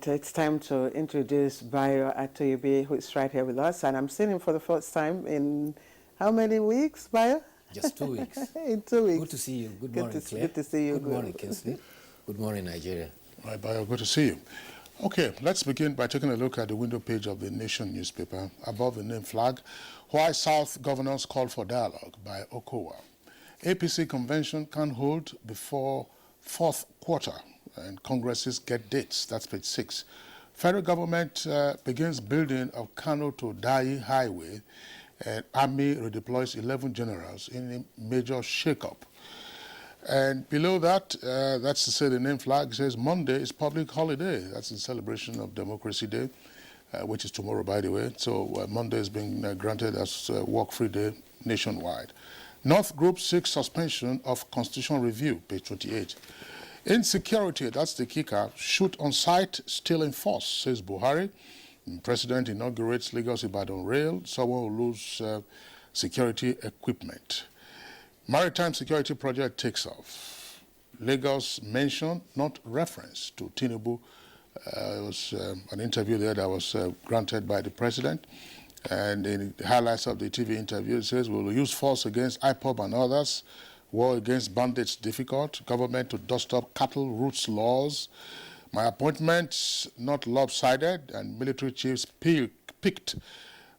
right, it's time to introduce Bayo Atoyebe, who is right here with us. And I'm seeing him for the first time in how many weeks, Bayo? Just 2 weeks. In 2 weeks. Good to see you. Good morning, Claire. Good to see you. Good morning, Kinsley. Good morning, Nigeria. Right, Bayo, good to see you. Okay, let's begin by taking a look at the window page of the Nation newspaper. Above the name flag, why South governors call for dialogue by Okowa. APC convention can hold before fourth quarter and congresses get dates. That's page 6. Federal government begins building of Kano to Dai highway, and army redeploys 11 generals in a major shakeup. And below that, that's to say the name flag says Monday is public holiday. That's in celebration of Democracy Day, which is tomorrow, by the way. So Monday is being granted as work-free day nationwide. North Group seeks suspension of constitutional review, page 28. Insecurity, that's the kicker, shoot on site, still in force, says Buhari. President inaugurates Lagos-Ibadan rail, someone will lose security equipment. Maritime security project takes off. Lagos mentioned, not reference to Tinubu. It was an interview there that was granted by the president. And in the highlights of the TV interview, it says, we'll use force against IPOB and others. War against bandits difficult. Government to dust up cattle roots laws. My appointments not lopsided, and military chiefs picked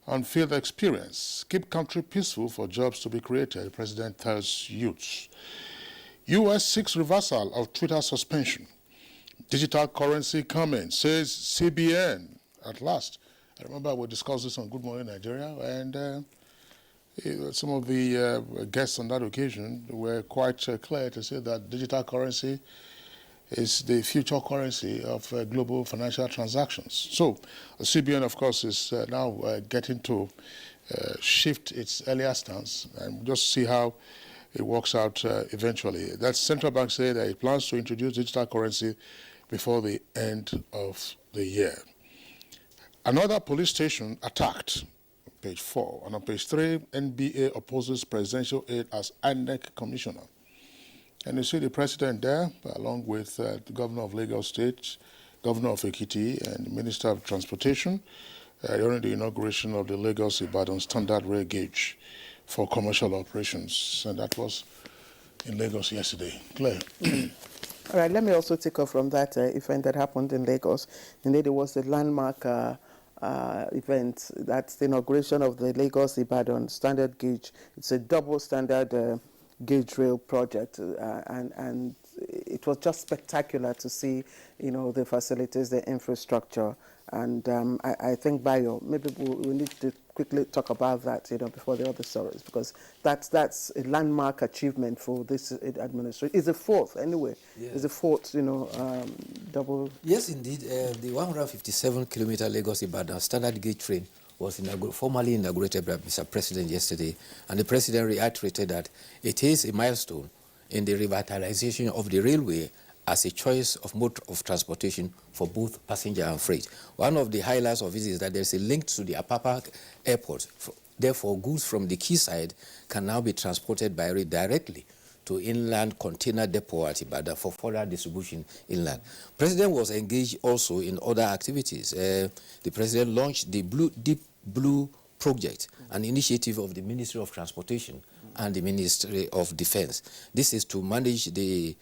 on field experience. Keep country peaceful for jobs to be created, the president tells youths. U.S. seeks reversal of Twitter suspension. Digital currency coming, says CBN at last. I remember we discussed this on Good Morning Nigeria, and some of the guests on that occasion were quite clear to say that digital currency is the future currency of global financial transactions. So the CBN, of course, is now getting to shift its earlier stance and just see how it works out eventually. That central bank said that it plans to introduce digital currency before the end of the year. Another police station attacked, page 4. And on page 3, NBA opposes presidential aid as INEC commissioner. And you see the president there, along with the governor of Lagos State, governor of Ekiti, and the minister of transportation, during the inauguration of the Lagos-Ibadan standard rail gauge for commercial operations. And that was in Lagos yesterday. Claire. All right, let me also take off from that event that happened in Lagos. And there was a landmark event. That's the inauguration of the Lagos-Ibadan standard gauge. It's a double standard gauge rail project, and it was just spectacular to see, you know, the facilities, the infrastructure, and I think, Bayo, maybe we need to quickly talk about that, you know, before the other stories, because that's a landmark achievement for this administration. It's the fourth, anyway. Yeah. It's the fourth, you know, double. Yes, indeed. The 157-kilometer Lagos-Ibadan standard gauge train was formally inaugurated by Mr. President yesterday, and the President reiterated that it is a milestone in the revitalization of the railway as a choice of mode of transportation for both passenger and freight. One of the highlights of it is that there's a link to the Apapa airport. Therefore, goods from the quayside can now be transported by rail directly to inland container depot at Ibadan for further distribution inland. President was engaged also in other activities. The President launched the Deep Blue Project, an initiative of the Ministry of Transportation and the Ministry of Defense. This is to manage the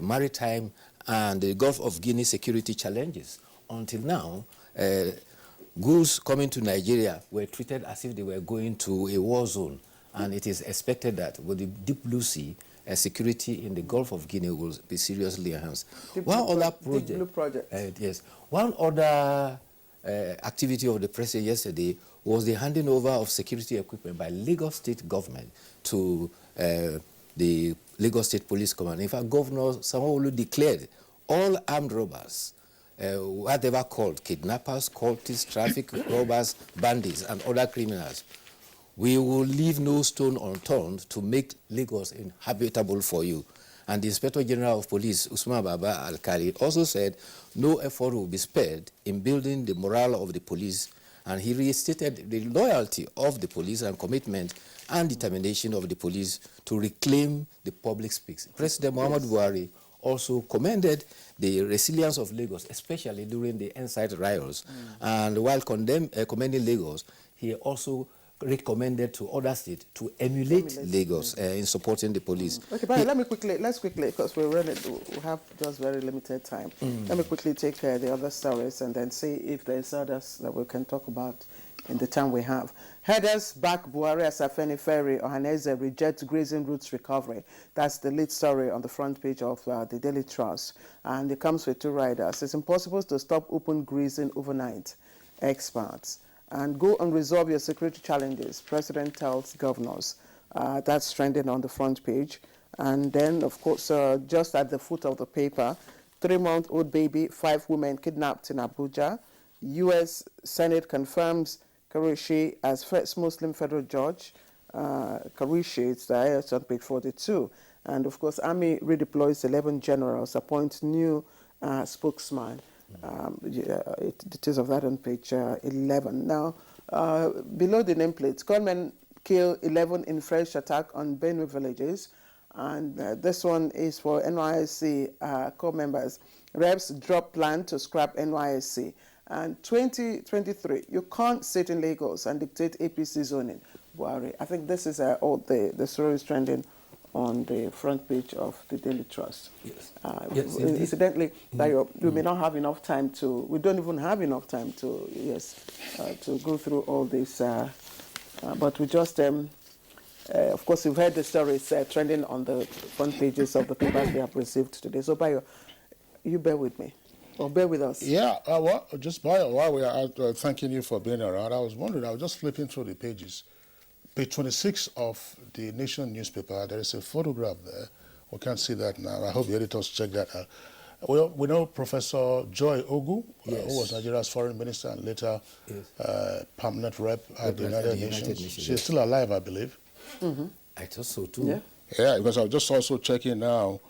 maritime and the Gulf of Guinea security challenges. Until now, goods coming to Nigeria were treated as if they were going to a war zone, and it is expected that with the Deep Blue Sea, security in the Gulf of Guinea will be seriously enhanced. One other activity of the President yesterday was the handing over of security equipment by Lagos State government to the Lagos State Police Command. In fact, Governor Sanwo-Olu declared all armed robbers, whatever called, kidnappers, cultists, traffic robbers, bandits, and other criminals, we will leave no stone unturned to make Lagos inhabitable for you. And the Inspector General of Police, Usman Baba Al-Kali, also said no effort will be spared in building the morale of the police, and he restated the loyalty of the police and commitment and determination of the police to reclaim the public space. President Muhammadu Buhari also commended the resilience of Lagos, especially during the Endside riots. And while commending Lagos, he also recommended to other states to emulate Lagos in supporting the police. Okay, but let's quickly, because we have just very limited time. Let me quickly take the other stories and then see if there's others that we can talk about in the time we have. Headers back Buhari as Afenifere, Ohaneze rejects grazing routes recovery. That's the lead story on the front page of the Daily Trust. And it comes with two riders. It's impossible to stop open grazing overnight, experts. And go and resolve your security challenges, President tells governors. That's trending on the front page. And then, of course, just at the foot of the paper, 3-month-old baby, 5 women kidnapped in Abuja. U.S. Senate confirms Karishi as first Muslim federal judge. Karishi, it's on page 42. And, of course, Army redeploys 11 generals, appoints new spokesman. Details of that on page 11. Now, below the nameplates, gunmen kill 11 in fresh attack on Benue villages. And this one is for NYSC core members. Reps drop plan to scrap NYSC. And 2023, you can't sit in Lagos and dictate APC zoning, Buhari. I think this is all the stories trending on the front page of the Daily Trust. Yes. Incidentally, we may not have enough time we don't even have enough time to go through all this, but we just, of course, you've heard the stories trending on the front pages of the papers we have received today. So, Bayo, you bear with me, or bear with us. Yeah, well, just Bayo, while we are out, thanking you for being around, I was wondering, I was just flipping through the pages. Page 26 of the Nation newspaper, there is a photograph there. We can't see that now. I hope the editors check that out. Well, we know Professor Joy Ogu, who was Nigeria's foreign minister and later permanent rep at the United Nations. She's still alive, I believe. I thought so too. Yeah, because I was just also checking now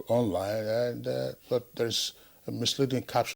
online, and but there's a misleading caption.